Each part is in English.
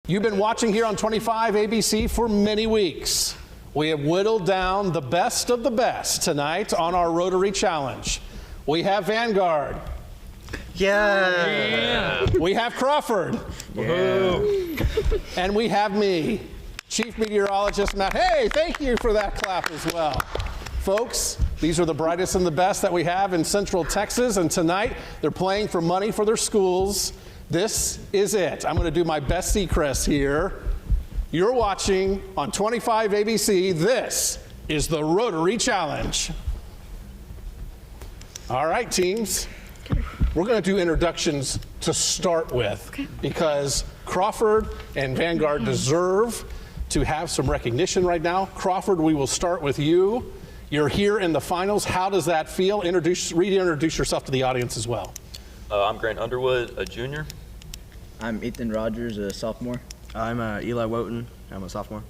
You've been watching here on 25 ABC for many weeks. We have whittled down the best of the best tonight on our Rotary Challenge. We have Vanguard. Yeah. We have Crawford. Yeah. And we have me, Chief Meteorologist Matt. Hey, thank you for that clap as well. Folks, these are the brightest and the best that we have in Central Texas, and tonight they're playing for money for their schools. This is it. I'm going to do my best Seacrest here. You're watching on 25 ABC. This is the Rotary Challenge. All right, teams. We're going to do introductions to start with because Crawford and Vanguard deserve to have some recognition right now. Crawford, we will start with you. You're here in the finals. How does that feel? Reintroduce yourself to the audience as well. I'm Grant Underwood, a junior. I'm Ethan Rogers, a sophomore. I'm Eli Woten. I'm a sophomore.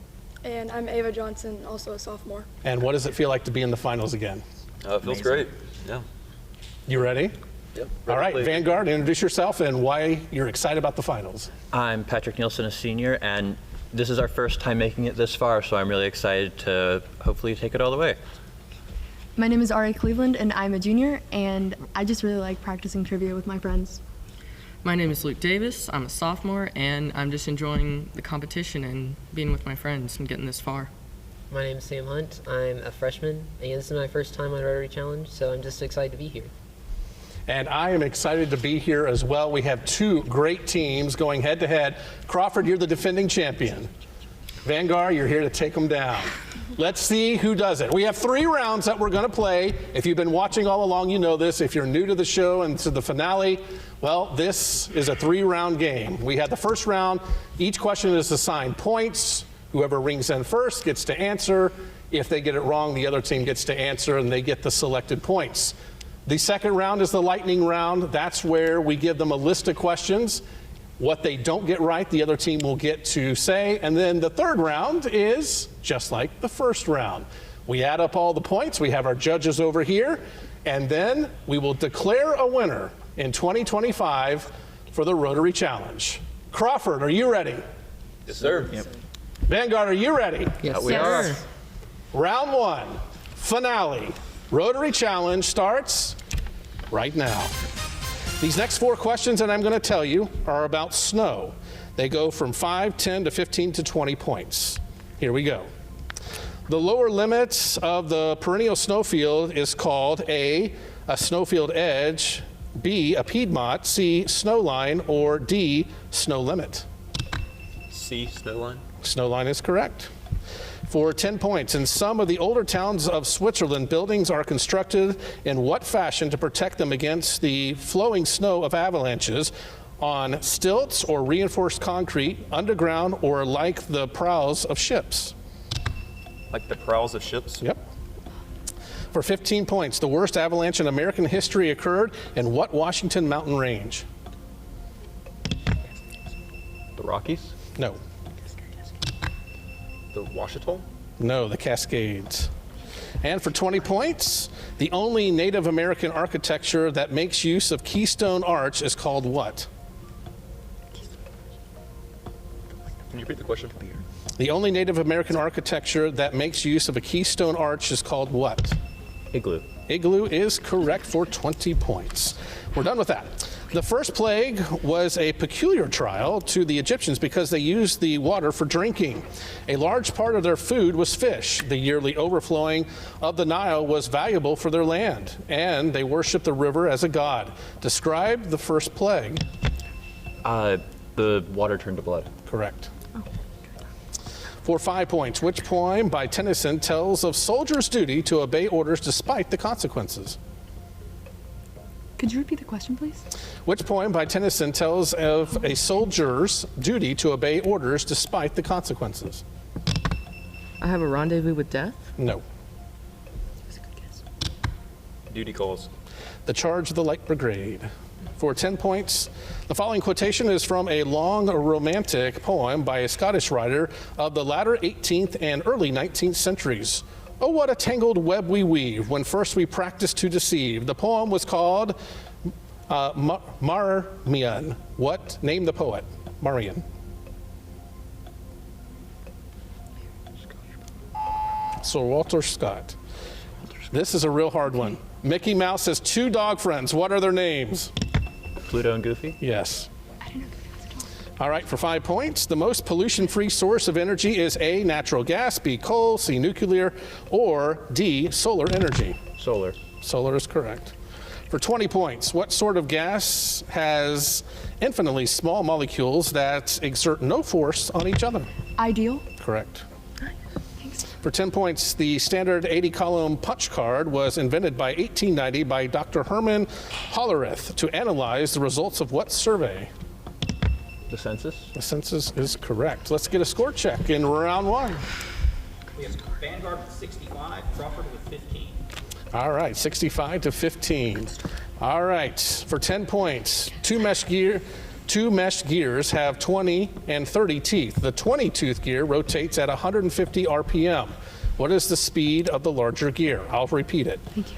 And I'm Ava Johnson, also a sophomore. And what does it feel like to be in the finals again? It feels great. Yeah. You ready? Yep. All right, Vanguard, introduce yourself and why you're excited about the finals. I'm Patrick Nielsen, a senior, and this is our first time making it this far, so I'm really excited to hopefully take it all the way. My name is Ari Cleveland, and I'm a junior, and I just really like practicing trivia with my friends. My name is Luke Davis. I'm a sophomore, and I'm just enjoying the competition and being with my friends and getting this far. My name is Sam Hunt. I'm a freshman, and this is my first time on Rotary Challenge, so I'm just excited to be here. And I am excited to be here as well. We have two great teams going head to head. Crawford, you're the defending champion. Vanguard, you're here to take them down. Let's see who does it. We have 3 rounds that we're going to play. If you've been watching all along, you know this. If you're new to the show and to the finale, well, this is a 3-round game. We have the first round. Each question is assigned points. Whoever rings in first gets to answer. If they get it wrong, the other team gets to answer, and they get the selected points. The second round is the lightning round. That's where we give them a list of questions. What they don't get right, the other team will get to say. And then the third round is just like the first round. We add up all the points. We have our judges over here. And then we will declare a winner in 2025 for the Rotary Challenge. Crawford, are you ready? Yes, sir. Yep. Vanguard, are you ready? Yes, we are. Round 1, finale. Rotary Challenge starts right now. These next 4 questions that I'm going to tell you are about snow. They go from 5, 10 to 15 to 20 points. Here we go. The lower limits of the perennial snowfield is called A, snowfield edge, B, a piedmont, C, snow line, or D, snow limit. C, snow line. Snow line is correct. For 10 points, in some of the older towns of Switzerland, buildings are constructed in what fashion to protect them against the flowing snow of avalanches? On stilts or reinforced concrete, underground, or like the prows of ships? Like the prows of ships? Yep. For 15 points, the worst avalanche in American history occurred in what Washington mountain range? The Rockies? No. The Ouachita? No, the Cascades. And for 20 points, the only Native American architecture that makes use of Keystone Arch is called what? Can you repeat the question? The only Native American architecture that makes use of a Keystone Arch is called what? Igloo. Igloo is correct for 20 points. We're done with that. The first plague was a peculiar trial to the Egyptians because they used the water for drinking. A large part of their food was fish. The yearly overflowing of the Nile was valuable for their land, and they worshiped the river as a god. Describe the first plague. The water turned to blood. Correct. For 5 points, which poem by Tennyson tells of soldiers' duty to obey orders despite the consequences? Could you repeat the question, please? Which poem by Tennyson tells of a soldier's duty to obey orders despite the consequences? I have a rendezvous with death. No. That's a good guess. Duty calls. The Charge of the Light Brigade. For 10 points, the following quotation is from a long romantic poem by a Scottish writer of the latter 18th and early 19th centuries. Oh, what a tangled web we weave when first we practice to deceive. The poem was called Marmion. What? Name the poet. Marmion. Sir Walter Scott. This is a real hard one. Mickey Mouse has 2 dog friends. What are their names? Pluto and Goofy? Yes. All right, for 5 points. The most pollution-free source of energy is A, natural gas, B, coal, C, nuclear, or D, solar energy. Solar. Solar is correct. For 20 points, what sort of gas has infinitely small molecules that exert no force on each other? Ideal. Correct. For 10 points, the standard 80-column punch card was invented by 1890 by Dr. Herman Hollerith to analyze the results of what survey? The census? The census is correct. Let's get a score check in round 1. We have Vanguard with 65, Crawford with 15. All right, 65 to 15. All right, for 10 points, two mesh gears have 20 and 30 teeth. The 20-tooth gear rotates at 150 RPM. What is the speed of the larger gear? I'll repeat it. Thank you.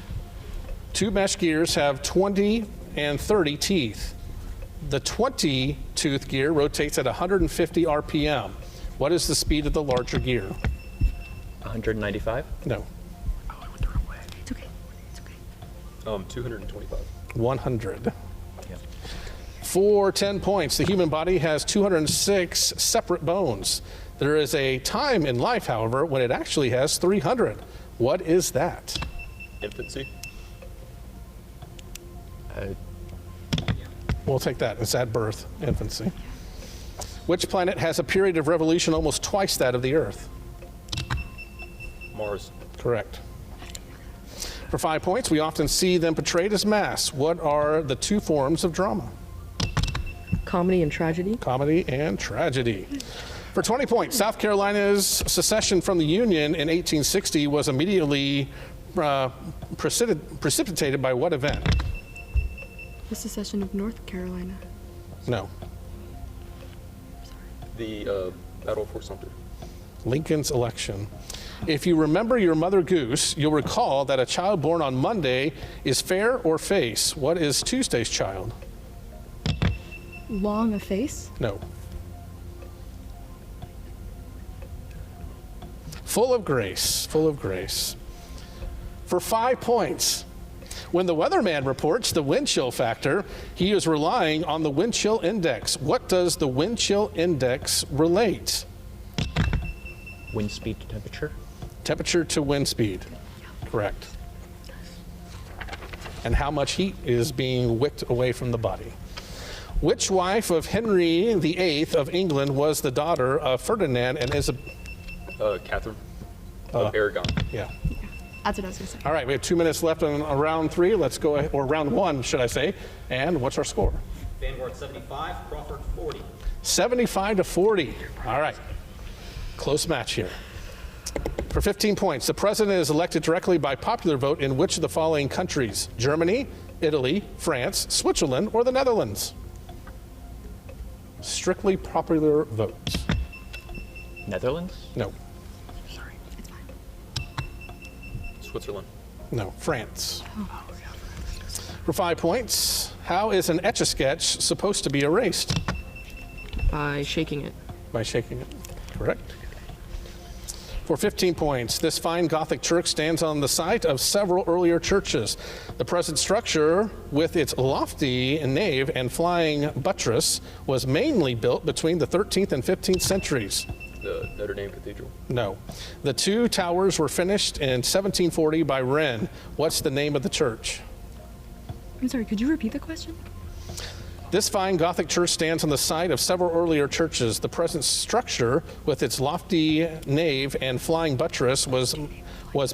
Two mesh gears have 20 and 30 teeth. The 20-tooth gear rotates at 150 RPM. What is the speed of the larger gear? 195? No. It's okay. It's okay. 225. 100. For 10 points, the human body has 206 separate bones. There is a time in life, however, when it actually has 300. What is that? Infancy. We'll take that. It's at birth, infancy. Which planet has a period of revolution almost twice that of the Earth? Mars. Correct. For 5 points, we often see them portrayed as masks. What are the 2 forms of drama? Comedy and tragedy. Comedy and tragedy. For 20 points, South Carolina's secession from the Union in 1860 was immediately precipitated by what event? The secession of North Carolina. No. The Battle of Fort Sumter. Lincoln's election. If you remember your mother goose, you'll recall that a child born on Monday is fair or face. What is Tuesday's child? Long a face. No. Full of grace, full of grace. For 5 points, when the weatherman reports the wind chill factor, he is relying on the wind chill index. What does the wind chill index relate? Wind speed to temperature? Temperature to wind speed. Correct. And how much heat is being wicked away from the body. Which wife of Henry VIII of England was the daughter of Ferdinand and Isabel? Catherine of Aragon. Yeah. That's what I was going to say. All right, we have 2 minutes left on round 3. Let's go, or round 1, should I say. And what's our score? Vanguard 75, Crawford 40. 75 to 40. All right. Close match here. For 15 points, the president is elected directly by popular vote in which of the following countries? Germany, Italy, France, Switzerland, or the Netherlands? Strictly popular votes. Netherlands? No. Sorry. Switzerland. No. France. For 5 points, how is an Etch-a-Sketch supposed to be erased? By shaking it. By shaking it. Correct. For 15 points, this fine Gothic church stands on the site of several earlier churches. The present structure, with its lofty nave and flying buttress, was mainly built between the 13th and 15th centuries. The Notre Dame Cathedral. No. The 2 towers were finished in 1740 by Wren. What's the name of the church? I'm sorry, could you repeat the question? This fine Gothic church stands on the site of several earlier churches. The present structure, with its lofty nave and flying buttress, was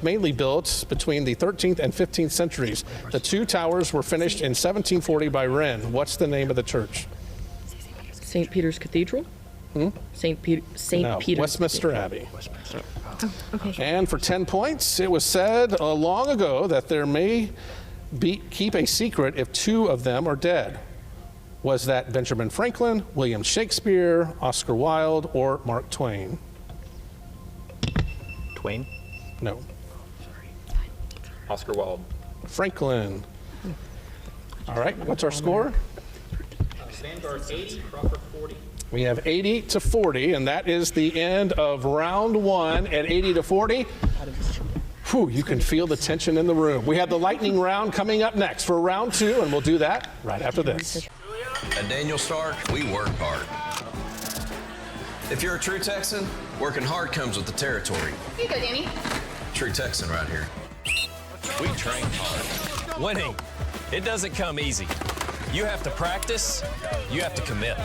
mainly built between the 13th and 15th centuries. The 2 towers were finished in 1740 by Wren. What's the name of the church? St. Peter's Cathedral? St. No, Peter's Westminster Abbey. Oh, okay. And for 10 points, it was said long ago that there may keep a secret if 2 of them are dead. Was that Benjamin Franklin, William Shakespeare, Oscar Wilde, or Mark Twain? Twain? No. Oscar Wilde. Franklin. All right, what's our score? Vanguard 80, Crawford 40. We have 80 to 40, and that is the end of round 1 at 80 to 40. Whew, you can feel the tension in the room. We have the lightning round coming up next for round 2, and we'll do that right after this. At Daniel Stark, we work hard. If you're a true Texan, working hard comes with the territory. Here you go, Danny. True Texan right here. We train hard. Winning, it doesn't come easy. You have to practice, you have to commit.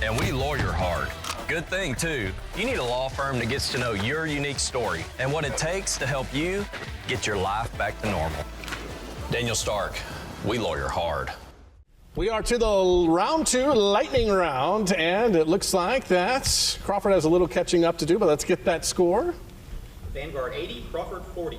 And we lawyer hard. Good thing, too. You need a law firm that gets to know your unique story and what it takes to help you get your life back to normal. Daniel Stark, we lawyer hard. We are to the round 2 lightning round, and it looks like that Crawford has a little catching up to do, but let's get that score. Vanguard 80, Crawford 40.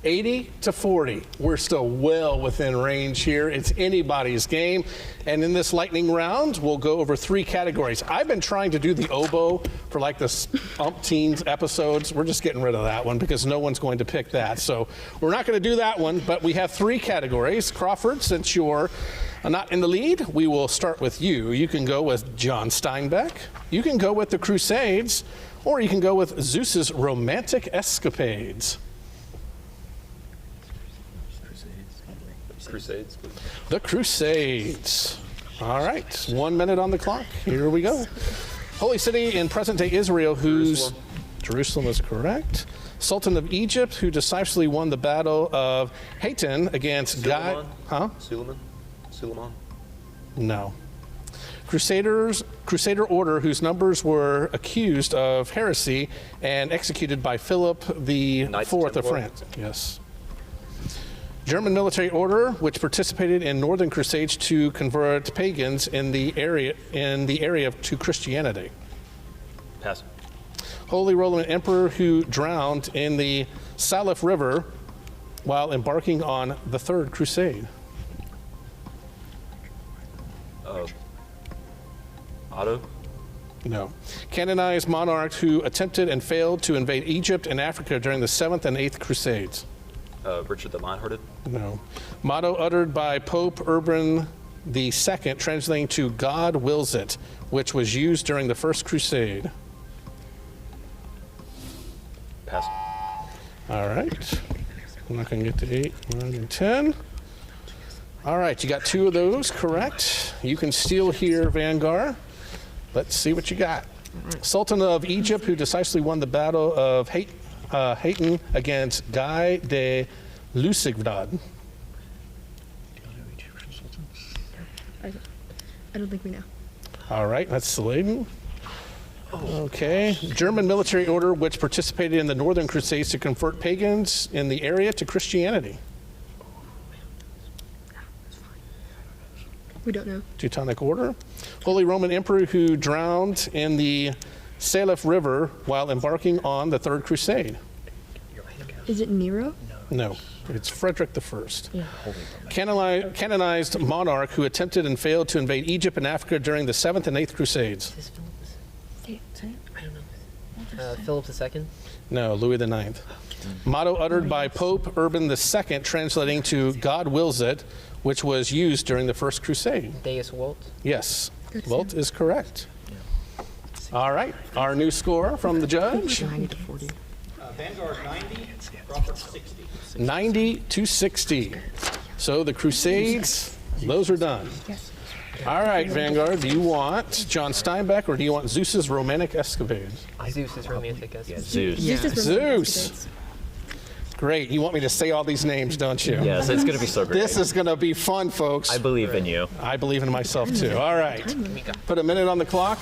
80 to 40. We're still well within range here. It's anybody's game. And in this lightning round, we'll go over 3 categories. I've been trying to do the oboe for like this umpteens episodes. We're just getting rid of that one because no one's going to pick that. So we're not going to do that one, but we have 3 categories. Crawford, since you're not in the lead, we will start with you. You can go with John Steinbeck. You can go with the Crusades, or you can go with Zeus's romantic escapades. Crusades, please. The Crusades. All right, 1 minute on the clock. Here we go. Holy city in present-day Israel, whose Jerusalem is correct. Sultan of Egypt, who decisively won the battle of Hattin against Guy. Huh? Suleiman? No. Crusader order, whose numbers were accused of heresy and executed by Philip the Fourth of France. Yes. German military order, which participated in Northern Crusades to convert pagans in the area to Christianity. Pass. Holy Roman Emperor who drowned in the Salif River while embarking on the Third Crusade. Otto? No. Canonized monarch who attempted and failed to invade Egypt and Africa during the 7th and 8th Crusades. Richard the Lionhearted? No. Motto uttered by Pope Urban II, translating to God wills it, which was used during the First Crusade. Pass. All right. I'm not going to get to 8, 9, and 10. All right, you got 2 of those correct. You can steal here, Vanguard. Let's see what you got. Sultan of Egypt, who decisively won the battle of Hattin against Guy de Lusignan. I don't think we know. All right, that's Saladin. Okay. German military order which participated in the Northern Crusades to convert pagans in the area to Christianity. We don't know. Teutonic Order. Holy Roman Emperor who drowned in the Salif River while embarking on the Third Crusade. Is it Nero? No, it's Frederick I. Yeah. Canonized monarch who attempted and failed to invade Egypt and Africa during the 7th and 8th Crusades. I don't know. Philip II? No, Louis IX. Motto uttered by Pope Urban II, translating to God wills it, which was used during the First Crusade. Deus Vult? Yes, Vult is correct. All right, our new score from the judge. 90 to 40. Vanguard 90, Crawford 60. 90 to 60. So the Crusades, those are done. All right, Vanguard, do you want John Steinbeck or do you want Zeus's romantic escapades? Zeus's romantic escapades. Zeus. Great. You want me to say all these names, don't you? Yes, it's going to be so great. This is going to be fun, folks. I believe in you. I believe in myself, too. All right. Put a minute on the clock.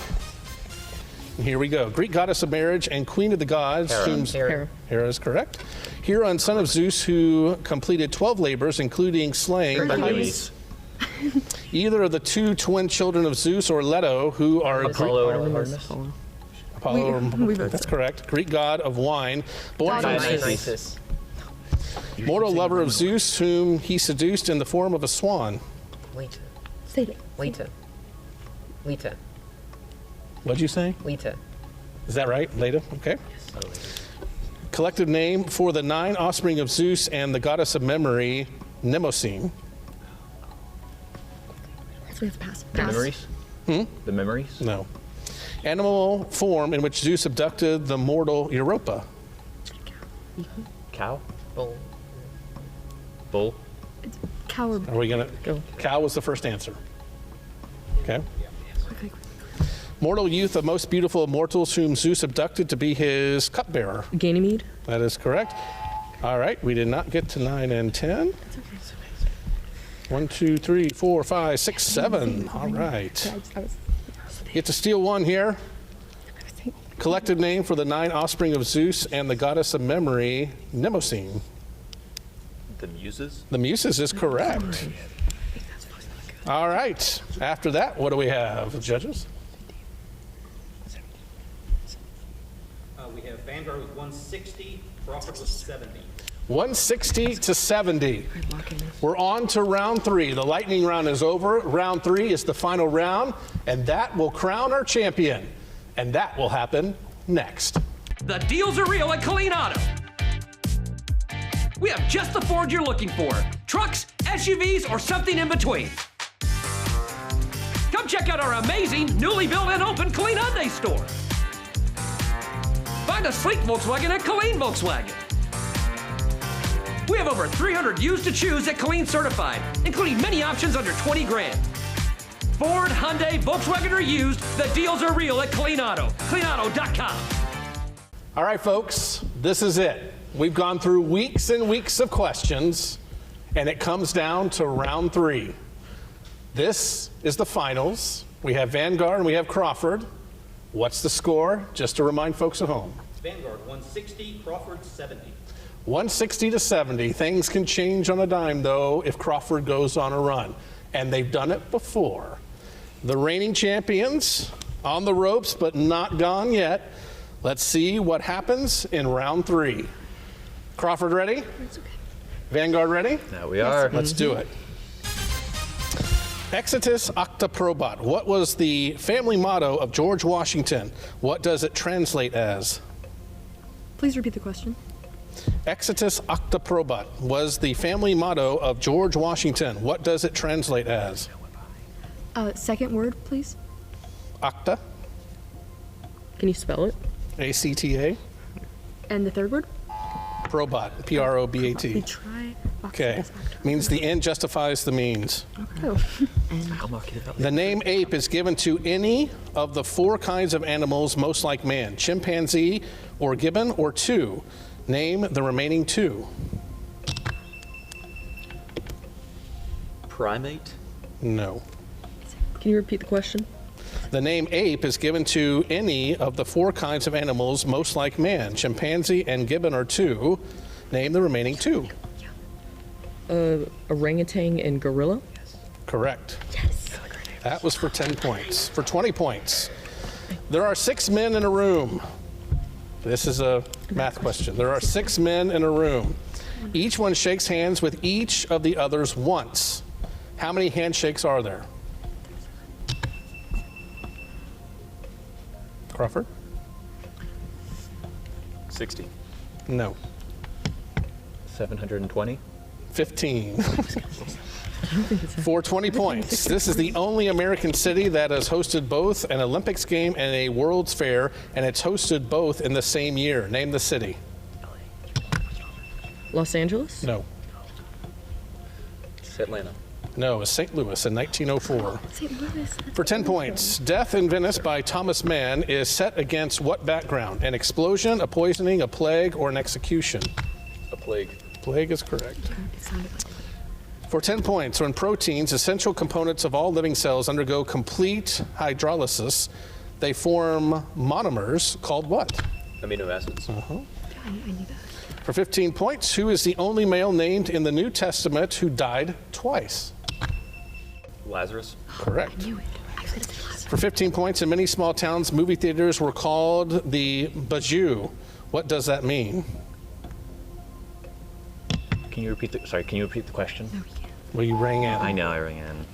Here we go. Greek goddess of marriage and queen of the gods. Hera. Hera is correct. Hera, son of Zeus, who completed 12 labors, including slaying Hercules. either of the 2 twin children of Zeus or Leto, who are Apollo. Apollo. That's correct. Greek god of wine, born from Dionysus. mortal lover of Zeus, whom he seduced in the form of a swan. Lita. Say it. Lita. Lita. What'd you say? Lita. Is that right? Leda? Okay. Collective name for the 9 offspring of Zeus and the goddess of memory, Mnemosyne. So we have to pass. Memories? The memories? No. Animal form in which Zeus abducted the mortal Europa. Cow? Bull. Bull? Cow or Are we gonna? Go. Cow was the first answer. Okay. okay. Mortal youth of most beautiful of mortals whom Zeus abducted to be his cupbearer. Ganymede. That is correct. All right, we did not get to 9 and 10. 1, 2, 3, 4, 5, 6, 7. All right. Get to steal one here. Collective name for the 9 offspring of Zeus and the goddess of memory, Mnemosyne. The Muses? The Muses is correct. All right. After that, what do we have, judges? We have Vanguard with 160, Crawford with 70. 160 to 70. We're on to round 3. The lightning round is over. Round 3 is the final round, and that will crown our champion. And that will happen next. The deals are real at Colleen Auto. We have just the Ford you're looking for. Trucks, SUVs, or something in between. Come check out our amazing, newly built and open Colleen Hyundai store. Find a sleek Volkswagen at Colleen Volkswagen. We have over 300 used to choose at Colleen Certified, including many options under 20 grand. Ford, Hyundai, Volkswagen, or used, the deals are real at Colleen Auto. ColeenAuto.com. All right, folks, this is it. We've gone through weeks and weeks of questions, and it comes down to round 3. This is the finals. We have Vanguard and we have Crawford. What's the score? Just to remind folks at home. Vanguard 160, Crawford 70. 160 to 70. Things can change on a dime, though, if Crawford goes on a run. And they've done it before. The reigning champions on the ropes, but not gone yet. Let's see what happens in round 3. Crawford ready? Vanguard ready? Now we are. Let's do it. Exitus Acta Probat. What was the family motto of George Washington? What does it translate as? Please repeat the question. Exitus Acta Probat was the family motto of George Washington. What does it translate as? Second word, please. Acta, Can you spell it? A-C-T-A, And the third word? Probat, P-R-O-B-A-T. Try. Okay, means the end justifies the means. Oh. The name ape is given to any of the 4 kinds of animals most like man, chimpanzee or gibbon or 2. Name the remaining 2. Primate? No. Can you repeat the question? The name ape is given to any of the 4 kinds of animals most like man, chimpanzee and gibbon are 2. Name the remaining 2. Orangutan and gorilla? Correct. Yes. That was for 10 points. For 20 points. There are 6 men in a room. This is a math question. There are 6 men in a room. Each one shakes hands with each of the others once. How many handshakes are there? Crawford? 60. No. 720? 15. For 20 points. This is the only American city that has hosted both an Olympics game and a World's Fair, and it's hosted both in the same year. Name the city. Los Angeles? No. Atlanta. No, it's St. Louis in 1904. St. Louis. For 10 points, Death in Venice by Thomas Mann is set against what background? An explosion, a poisoning, a plague, or an execution? A plague. Plague is correct. For 10 points, when proteins, essential components of all living cells, undergo complete hydrolysis, they form monomers called what? Amino acids. I knew that. For 15 points, who is the only male named in the New Testament who died twice? Lazarus. Correct. I knew it. I was gonna say last. For 15 points, in many small towns, movie theaters were called the Bajou. What does that mean? Can you repeat the question? No, he can't. Well, you rang in. I know, I rang in.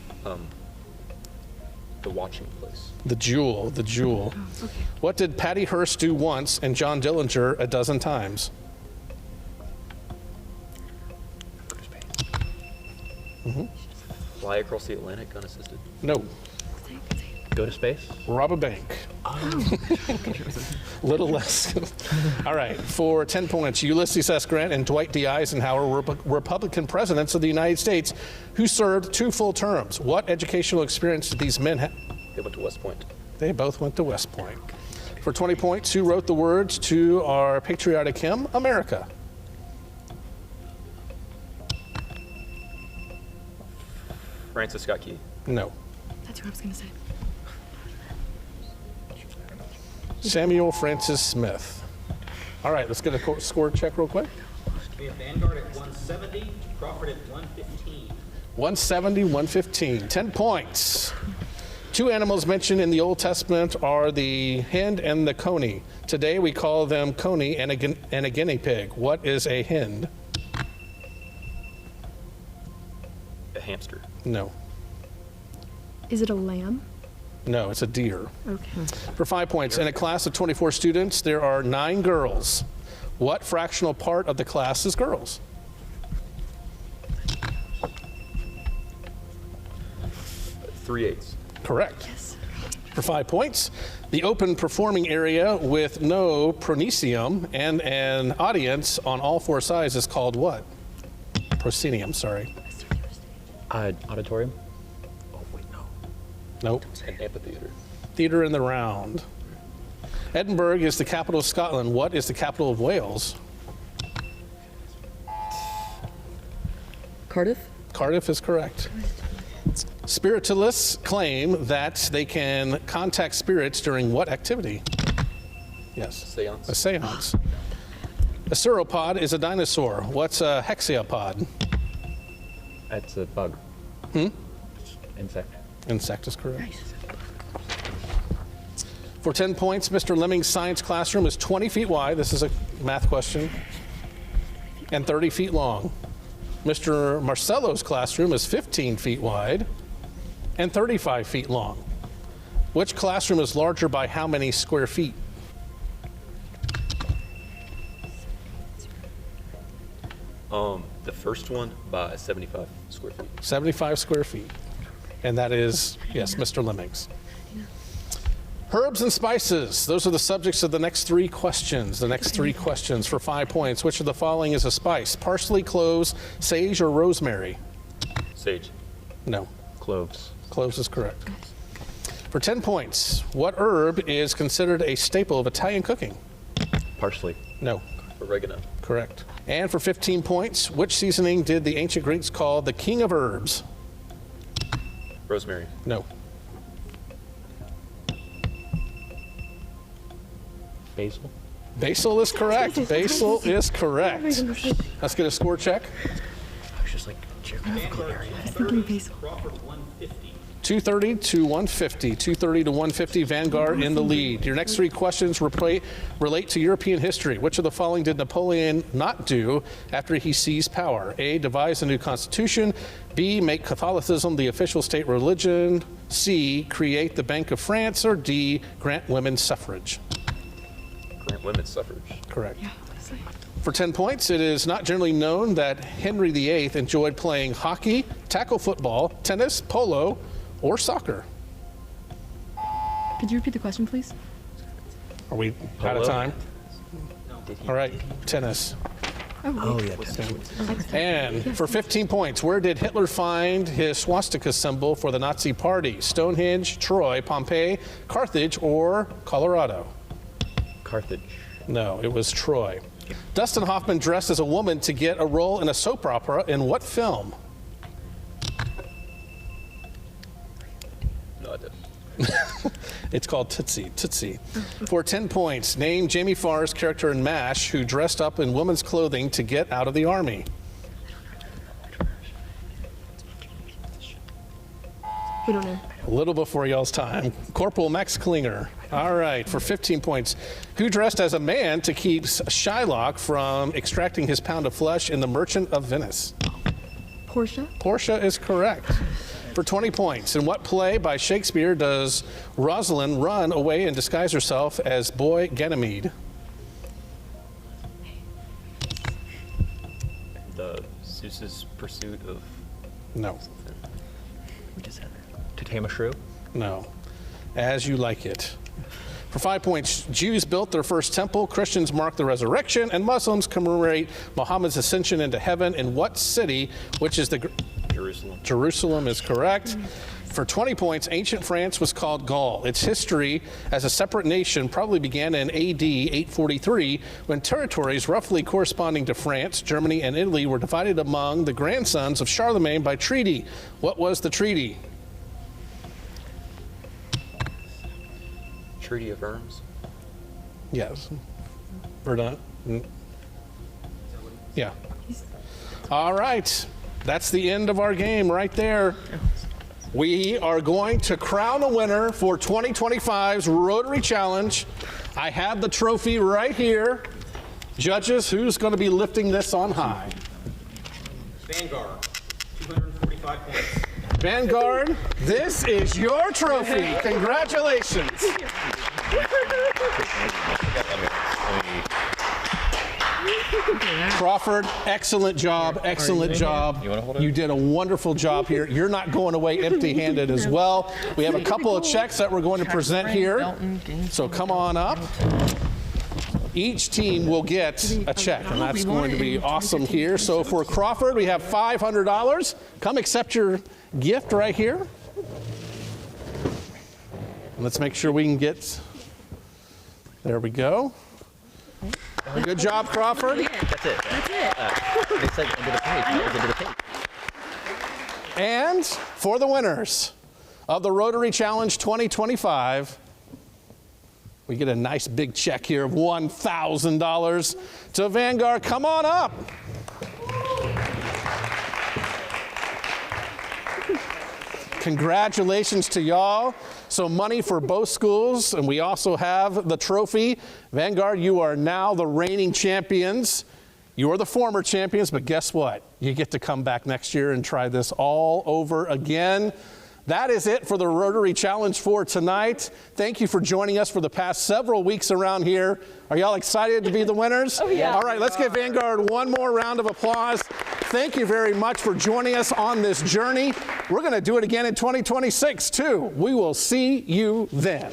The watching place. The jewel, the jewel. Oh, okay. What did Patty Hearst do once and John Dillinger a dozen times? Fly across the Atlantic unassisted. No. Go to space? Rob a bank. Little less. All right, for 10 points, Ulysses S. Grant and Dwight D. Eisenhower were Republican presidents of the United States who served 2 full terms. What educational experience did these men have? They went to West Point. They both went to West Point. For 20 points, who wrote the words to our patriotic hymn, America? Francis Scott Key. No. That's what I was going to say. Samuel Francis Smith. All right, let's get a score check real quick. We have Vanguard at 170, Crawford at 115. 170, 115. 10 points. 2 animals mentioned in the Old Testament are the hen and the coney. Today we call them coney and a guinea pig. What is a hen? A hamster. No. Is it a lamb? No, it's a deer. Okay. For 5 points, in a class of 24 students, there are 9 girls. What fractional part of the class is girls? Three-eighths. Correct. Yes. For 5 points, the open performing area with no pronacium and an audience on all 4 sides is called what? Proscenium, sorry. Auditorium? Nope. An amphitheater. Theater in the round. Edinburgh is the capital of Scotland. What is the capital of Wales? Cardiff? Cardiff is correct. Spiritualists claim that they can contact spirits during what activity? Yes. Seance. A seance. A sauropod is a dinosaur. What's a hexapod? That's a bug. Insect. Insect is correct. For 10 points, Mr. Lemming's science classroom is 20 feet wide. This is a math question. And 30 feet long. Mr. Marcello's classroom is 15 feet wide and 35 feet long. Which classroom is larger by how many square feet? The first one by 75 square feet. 75 square feet. And that is, yes, Mr. Lemming's. Herbs and spices. Those are the subjects of the next 3 questions. The next 3 questions for 5 points. Which of the following is a spice? Parsley, cloves, sage, or rosemary? Sage. No. Cloves. Cloves is correct. For 10 points, what herb is considered a staple of Italian cooking? Parsley. No. Oregano. Correct. And for 15 points, which seasoning did the ancient Greeks call the king of herbs? Rosemary. No. Basil. Basil is correct. Basil is correct. Let's get a score check. I was just like, geographical area. Crawford 150. 230 to 150. 230 to 150. Vanguard in the lead. Your next 3 questions relate to European history. Which of the following did Napoleon not do after he seized power? A, devise a new constitution. B, make Catholicism the official state religion. C, create the Bank of France. Or D, grant women's suffrage. Grant women's suffrage. Correct. For 10 points, it is not generally known that Henry VIII enjoyed playing hockey, tackle football, tennis, polo, or soccer. Could you repeat the question, please? Are we out of time? All right, tennis. Oh, yeah. And for 15 points, where did Hitler find his swastika symbol for the Nazi party? Stonehenge, Troy, Pompeii, Carthage, or Colorado? Carthage. No, it was Troy. Dustin Hoffman dressed as a woman to get a role in a soap opera in what film? No, I didn't. It's called Tootsie. Tootsie. For 10 points, name Jamie Farr's character in MASH who dressed up in women's clothing to get out of the army. We don't know. A little before y'all's time. Corporal Max Klinger. All right, for 15 points. Who dressed as a man to keep Shylock from extracting his pound of flesh in The Merchant of Venice? Portia? Portia is correct. For 20 points. In what play by Shakespeare does Rosalind run away and disguise herself as boy Ganymede? The Zeus's Pursuit of... No. We just had that. To Tame a Shrew? No. As you like it. For 5 points, Jews built their first temple, Christians mark the resurrection, and Muslims commemorate Muhammad's ascension into heaven in what city, which is the... Jerusalem. Jerusalem is correct. For 20 points, ancient France was called Gaul. Its history as a separate nation probably began in AD 843 when territories roughly corresponding to France, Germany, and Italy were divided among the grandsons of Charlemagne by treaty. What was the treaty? Treaty of Worms. Yes. Verdun. Yeah. All right. That's the end of our game right there. We are going to crown a winner for 2025's Rotary Challenge. I have the trophy right here. Judges, who's going to be lifting this on high? Vanguard, 245 points. Vanguard, this is your trophy. Congratulations. Crawford, excellent job, excellent job. You did a wonderful job here. You're not going away empty-handed as well. We have a couple of checks that we're going to present here. So come on up. Each team will get a check, and that's going to be awesome here. So for Crawford, we have $500. Come accept your gift right here. Let's make sure we can get, there we go. Good job, Crawford. That's it. It's like into the page. Into the page. And for the winners of the Rotary Challenge 2025, we get a nice big check here of $1,000 to Vanguard. Come on up. Congratulations to y'all. So money for both schools, and we also have the trophy. Vanguard, you are now the reigning champions. You are the former champions, but guess what? You get to come back next year and try this all over again. That is it for the Rotary Challenge for tonight. Thank you for joining us for the past several weeks around here. Are y'all excited to be the winners? Oh, yeah. All right, let's give Vanguard one more round of applause. Thank you very much for joining us on this journey. We're going to do it again in 2026, too. We will see you then.